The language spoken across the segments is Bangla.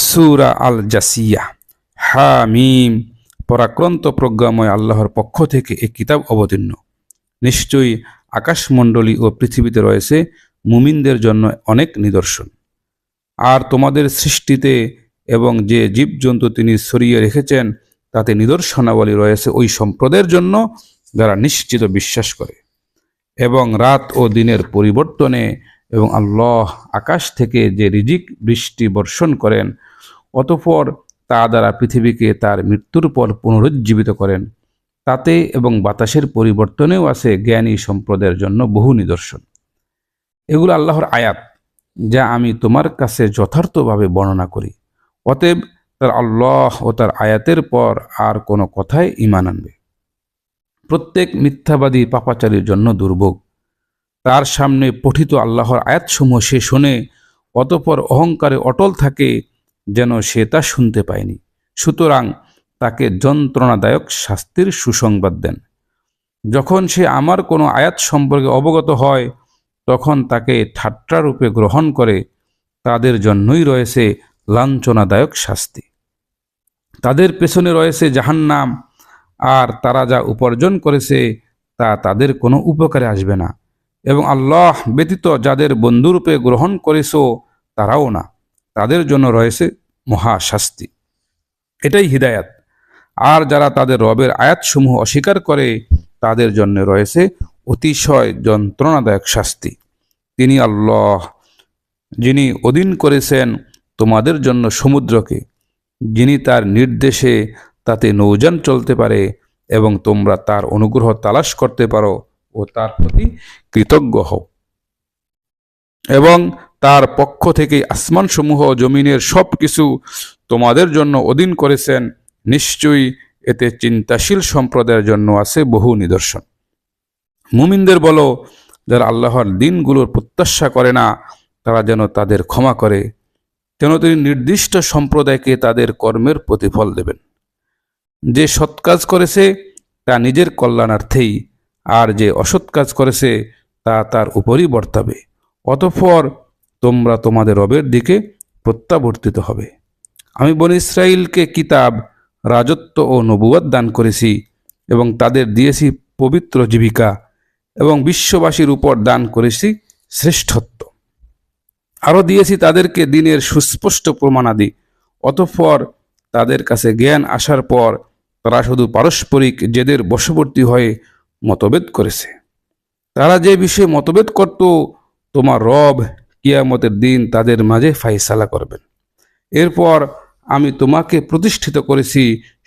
সূরা আল জাসিয়া। হামিম, পরাক্রান্ত প্রজ্ঞাময় আল্লাহর পক্ষ থেকে এই কিতাব অবতীর্ণ। নিশ্চয়ই আকাশমণ্ডলী ও পৃথিবীতে রয়েছে মুমিনদের জন্য অনেক নিদর্শন। আর তোমাদের সৃষ্টিতে এবং যে জীবজন্তু তিনি ছড়িয়ে রেখেছেন তাতে নিদর্শনাবলী রয়েছে ওই সম্প্রদায়ের জন্য যারা নিশ্চিত বিশ্বাস করে। এবং রাত ও দিনের পরিবর্তনে এবং আল্লাহ আকাশ থেকে যে রিজিক বৃষ্টি বর্ষণ করেন, অতঃপর তা দ্বারা পৃথিবীকে তার মৃত্যুর পর পুনরুজ্জীবিত করেন, তাতে এবং বাতাসের পরিবর্তনেও আছে জ্ঞানী সম্প্রদায়ের জন্য বহু নিদর্শন। এগুলো আল্লাহর আয়াত, যা আমি তোমার কাছে যথার্থভাবে বর্ণনা করি। অতএব তার আল্লাহ ও তার আয়াতের পর আর কোনো কথায় ঈমান আনবে। প্রত্যেক মিথ্যাবাদী পাপাচারীর জন্য দুর্ভোগ। তার সামনে পঠিত আল্লাহর আয়াতসমূহ সে শোনে, অতঃপর অহংকারে অটল থাকে যেন সে তা শুনতে পায়নি। সুতরাং তাকে যন্ত্রণাদায়ক শাস্তির সুসংবাদ দেন। যখন সে আমার কোনো আয়াত সম্পর্কে অবগত হয়, তখন তাকে ঠাট্টারূপে গ্রহণ করে। তাদের জন্যই রয়েছে লাঞ্ছনাদায়ক শাস্তি। তাদের পেছনে রয়েছে জাহান্নাম, আর তারা যা উপার্জন করেছে তা তাদের কোনো উপকারে আসবে না। এবং আল্লাহ ব্যতীত যাদের বন্ধুরূপে গ্রহণ করেছ তারাও না, তাদের জন্য রয়েছে মহা শাস্তি। এটাই হিদায়াত। আর যারা তাদের রবের আয়াতসমূহ অস্বীকার করে তাদের জন্য রয়েছে অতিশয় যন্ত্রণাদায়ক শাস্তি। তিনি আল্লাহ, যিনি অধীন করেছেন তোমাদের জন্য সমুদ্রকে, যিনি তার নির্দেশে তাতে নৌযান চলতে পারে এবং তোমরা তার অনুগ্রহ তালাশ করতে পারো ও তার প্রতি কৃতজ্ঞ হও। এবং তার পক্ষ থেকে আসমানসমূহ জমিনের সব কিছু তোমাদের জন্য অধীন করেছেন। নিশ্চয়ই এতে চিন্তাশীল সম্প্রদায়ের জন্য আছে বহু নিদর্শন। মুমিনদের বলো, যারা আল্লাহর দিনগুলোর প্রত্যাশা করে না, তারা যেন তাদের ক্ষমা করে, যেন তিনি নির্দিষ্ট সম্প্রদায়কে তাদের কর্মের প্রতিফল দেবেন। যে সৎ কাজ করেছে তা নিজের কল্যাণার্থেই, আর যে অসৎ কাজ করেছে তা তার উপরই বর্তাবে। অতঃপর তোমরা তোমাদের রবের দিকে প্রত্যাবর্তিত হবে। আমি বনী ইসরাইলকে কিতাব, রাজত্ব ও নবুয়ত দান করেছি এবং তাদের দিয়েছি পবিত্র জীবিকা, এবং বিশ্ববাসীর উপর দান করেছি শ্রেষ্ঠত্ব। আরও দিয়েছি তাদেরকে দিনের সুস্পষ্ট প্রমাণাদি। অতঃপর তাদের কাছে জ্ঞান আসার পর তারা শুধু পারস্পরিক জেদের বশবর্তী হয়ে মতভেদ করেছে। তারা যে বিষয়ে মতভেদ করত, তোমার রব কিয়ামতের দিন তাদের মাঝে ফায়সালা করবেন। এরপর আমি তোমাকে প্রতিষ্ঠিত করেছি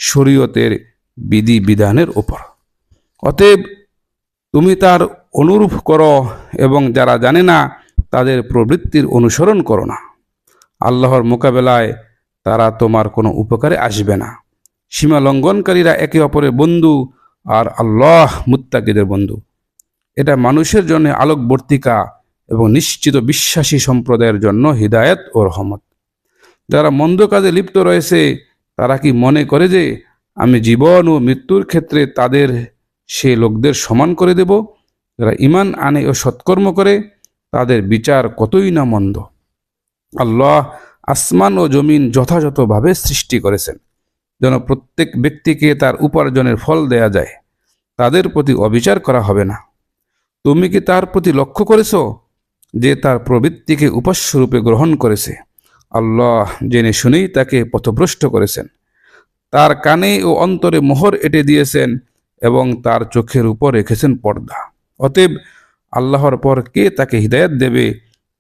শরীয়তের বিধি বিধানের উপর। অতএব তুমি তার অনুরূপ করো, এবং যারা জানে না তাদের প্রবৃত্তির অনুসরণ করো না। আল্লাহর মোকাবেলায় তারা তোমার কোনো উপকারে আসবে না। সীমা লঙ্ঘনকারীরা একে অপরের বন্ধু, আর আল্লাহ মুত্তাকিদের বন্ধু। এটা মানুষের জন্য আলোকবর্তিকা এবং নিশ্চিত বিশ্বাসী সম্প্রদায়ের জন্য হিদায়াত ও রহমত। যারা মন্দ কাজে লিপ্ত রয়েছে তারা কি মনে করে যে আমি জীবন ও মৃত্যুর ক্ষেত্রে তাদের সে লোকদের সমান করে দেব? যারা ঈমান আনে ও সৎকর্ম করে তাদের বিচার কতই না মন্দ। আল্লাহ আসমান ও জমিন যথাযথভাবে সৃষ্টি করেছেন যেন প্রত্যেক ব্যক্তিকে তার উপার্জনের ফল দেয়া যায়। তাদের প্রতি অবিচার করা হবে না। তুমি কি তার প্রতি লক্ষ্য করেছ যে তার প্রবৃত্তিকে উপাস্যরূপে গ্রহণ করেছে? আল্লাহ জেনে শুনেই তাকে পথভ্রষ্ট করেছেন। তার কানে ও অন্তরে মোহর এঁটে দিয়েছেন এবং তার চোখের উপর রেখেছেন পর্দা। অতএব আল্লাহর পর কে তাকে হিদায়াত দেবে?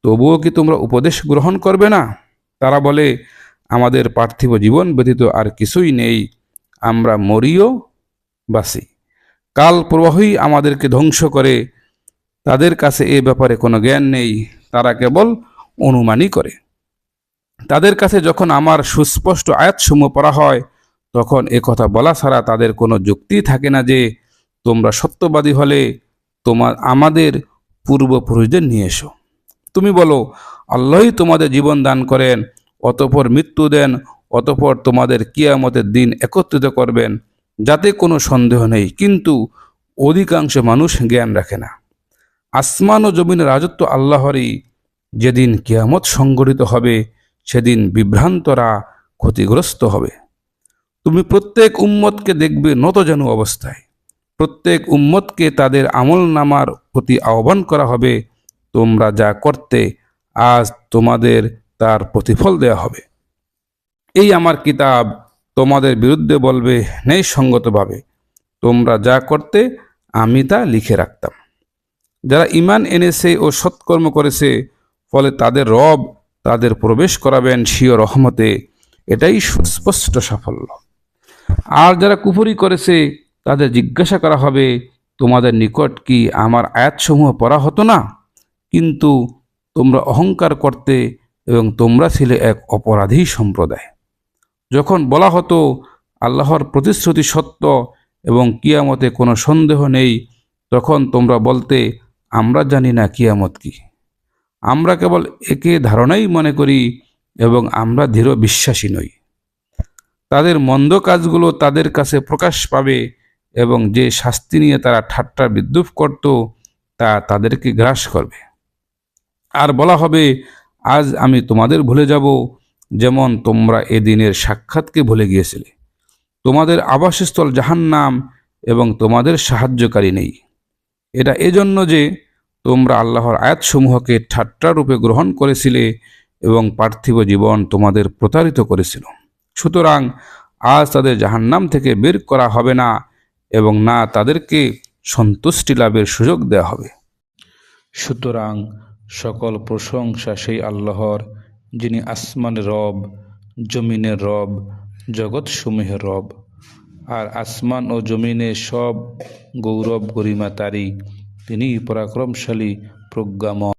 তবুও কি তোমরা উপদেশ গ্রহণ করবে না? তারা বলে, আমাদের পার্থিব জীবন ব্যতীত আর কিছুই নেই, আমরা মরিও বাসি, কাল প্রবাহই আমাদেরকে ধ্বংস করে। তাদের কাছে এ ব্যাপারে কোনো জ্ঞান নেই, তারা কেবল অনুমানই করে। তাদের কাছে যখন আমার সুস্পষ্ট আয়াতসমূহ পড়া হয়, তখন এ কথা বলা ছাড়া তাদের কোনো যুক্তি থাকে না যে তোমরা সত্যবাদী হলে আমাদের পূর্বপুরুষদের নিয়ে এসো। তুমি বলো, আল্লাহই তোমাদের জীবন দান করেন, অতঃপর মৃত্যু দেন, অতঃপর তোমাদের কিয়ামতের দিন একত্রিত করবেন, যাতে কোনো সন্দেহ নেই। কিন্তু অধিকাংশ মানুষ জ্ঞান রাখে না। আসমান ও জমিনের রাজত্ব আল্লাহরই। যেদিন কিয়ামত সংঘটিত হবে সেদিন বিভ্রান্তরা ক্ষতিগ্রস্ত হবে। তুমি প্রত্যেক উম্মতকে দেখবে নতজানু অবস্থায়। প্রত্যেক উম্মতকে তাদের আমলনামার প্রতি আহ্বান করা হবে, তোমরা যা করতে আজ তোমাদের তার প্রতিফল দেয়া হবে। এই আমার কিতাব তোমাদের বিরুদ্ধে বলবে ন্যায়সঙ্গতভাবে, তোমরা যা করতে আমি তা লিখে রাখতাম। যারা ঈমান এনেছে ও সৎকর্ম করেছে, ফলে তাদের রব তাদের প্রবেশ করাবেন স্বীয় রহমতে, এটাই সুস্পষ্ট সাফল্য। আর যারা কুফরি করেছে, তাদের জিজ্ঞাসা করা হবে, তোমাদের নিকট কি আমার আয়াতসমূহ পড়া হতো না? কিন্তু তোমরা অহংকার করতে এবং তোমরা ছিলে এক অপরাধী সম্প্রদায়। যখন বলা হতো আল্লাহর প্রতিশ্রুতি সত্য এবং কিয়ামতে কোনো সন্দেহ নেই, তখন তোমরা বলতে, আমরা জানি না কিয়ামত কি, আমরা কেবল একে ধারণাই মনে করি এবং আমরা দৃঢ় বিশ্বাসী নই। তাদের মন্দ কাজগুলো তাদের কাছে প্রকাশ পাবে এবং যে শাস্তি নিয়ে তারা ঠাট্টা বিদ্রূপ করত তা তাদেরকে গ্রাস করবে। আর বলা হবে, আজ আমি তোমাদের ভুলে যাব, যেমন তোমরা এদিনের সাক্ষাৎকে ভুলে গিয়েছিলে। তোমাদের আবাসস্থল জাহান্নাম এবং তোমাদের সাহায্যকারী নেই। এটা এজন্য যে তোমরা আল্লাহর আয়াতসমূহকে ঠাট্টা রূপে গ্রহণ করেছিলে এবং পার্থিব জীবন তোমাদের প্রতারিত করেছিল। সুতরাং আজ তাদের জাহান্নাম থেকে বের করা হবে না এবং না তাদেরকে সন্তুষ্টি লাভের সুযোগ দেওয়া হবে। সুতরাং সকল প্রশংসা সেই আল্লাহর, যিনি আসমানের রব, জমিনের রব, জগৎসমূহের রব। আর আসমান ও জমিনে সব গৌরব গরিমা তারই। তিনি পরাক্রমশালী, প্রজ্ঞাময়।